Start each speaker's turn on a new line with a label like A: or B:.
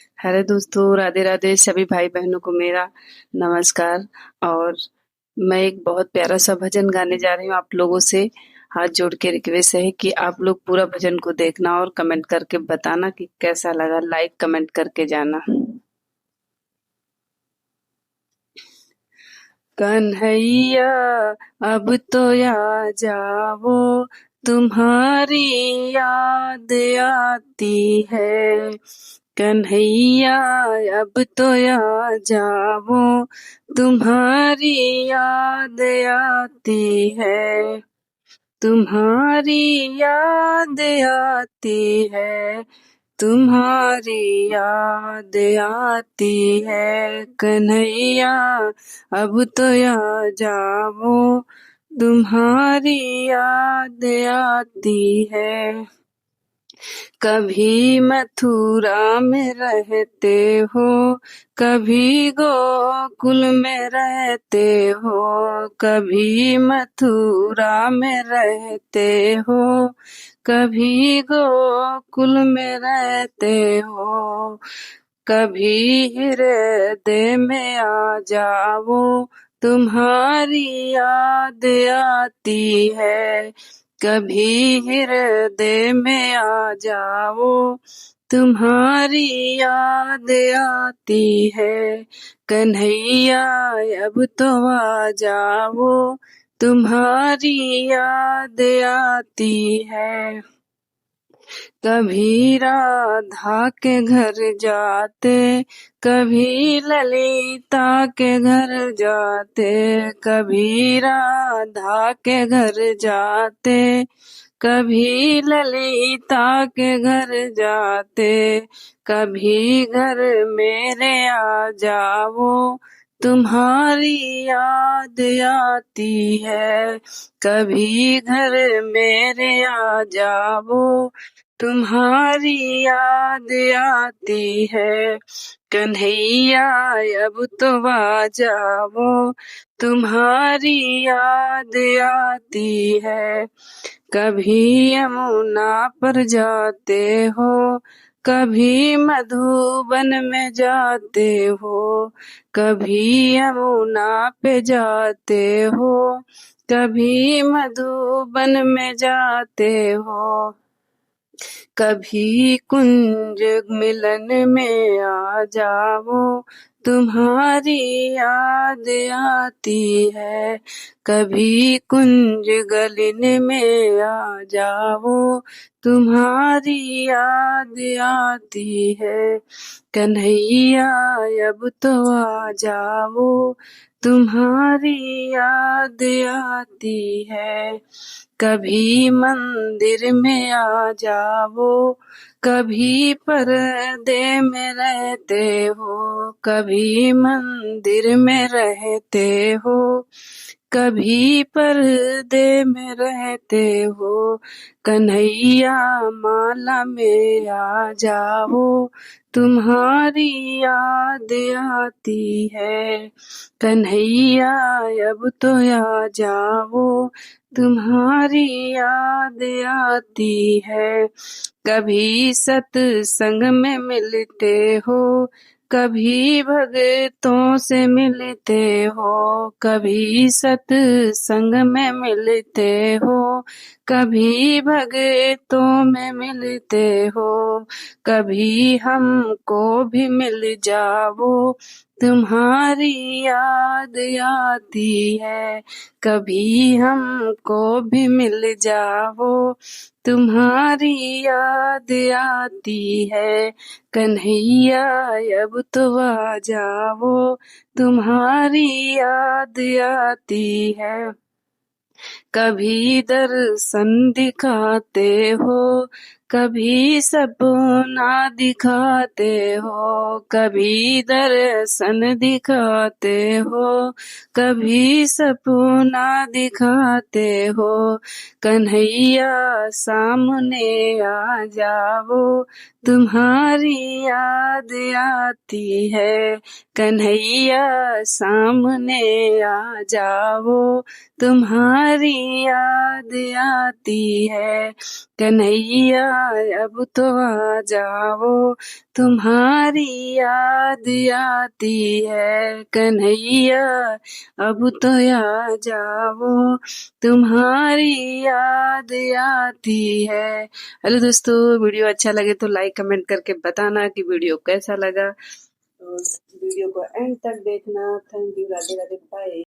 A: Hello दोस्तों, राधे राधे सभी भाई बहनों को मेरा नमस्कार। और मैं एक बहुत प्यारा सा भजन गाने जा रही हूँ आप लोगों से। हाथ जोड़ के रिक्वेस्ट है कि आप लोग पूरा भजन को देखना और कमेंट करके बताना कि कैसा लगा। लाइक कमेंट करके जाना। कन्हैया अब तो आ जाओ, तुम्हारी याद आती है। कन्हैया अब तो आ जाओ, तुम्हारी याद आती है। तुम्हारी याद आती है, तुम्हारी याद आती है। कन्हैया अब तो आ जाओ, तुम्हारी याद आती है। कभी मथुरा में रहते हो, कभी गोकुल में रहते हो। कभी मथुरा में रहते हो, कभी गोकुल में रहते हो। कभी हृदय में आ जाओ, तुम्हारी याद आती है। कभी हृदय में आ जाओ, तुम्हारी याद आती है। कन्हैया अब तो आ जाओ, तुम्हारी याद आती है। कभी राधा के घर जाते, कभी ललिता के घर जाते। कभी राधा के घर जाते, कभी ललिता के घर जाते। कभी घर मेरे आ जाओ, तुम्हारी याद आती है। कभी घर मेरे आ जाओ, तुम्हारी याद आती है। कन्हैया अब तो आ जाओ, तुम्हारी याद आती है। कभी यमुना पर जाते हो, कभी मधुबन में जाते हो। कभी यमुना पे जाते हो, कभी मधुबन में जाते हो। कभी कुंज मिलन में आ जाओ, तुम्हारी याद आती है। कभी कुंज गलन में आ जाओ, तुम्हारी याद आती है। कन्हैया अब तो आ जाओ, तुम्हारी याद आती है। कभी मंदिर में आ जाओ, कभी पर्दे में रहते हो। कभी मंदिर में रहते हो, कभी पर्दे में रहते हो। कन्हैया माला में आ जाओ, तुम्हारी याद आती है। कन्हैया अब तो आ जाओ, तुम्हारी याद आती है। कभी सत्संग में मिलते हो, कभी भक्तों से मिलते हो। कभी सत्संग में मिलते हो, कभी भक्तों में मिलते हो। कभी हमको भी मिल जाओ, तुम्हारी याद आती है। कभी हमको भी मिल जाओ, तुम्हारी याद आती है। कन्हैया अब तो आ जाओ, तुम्हारी याद आती है। कभी दर्शन दिखाते हो, कभी सपना दिखाते हो। कभी दर्शन दिखाते हो, कभी सपना दिखाते हो। कन्हैया सामने आ जाओ, तुम्हारी याद याद आती है। कन्हैया सामने आ जाओ, तुम्हारी याद आती है। कन्हैया अब तो आ जाओ, तुम्हारी याद आती है। कन्हैया अब तो आ जाओ, तुम्हारी याद आती है। हेलो दोस्तों, वीडियो अच्छा लगे तो लाइक कमेंट करके बताना कि वीडियो कैसा लगा। तो वीडियो को एंड तक देखना। Thank you. Radhe Radhe, bye.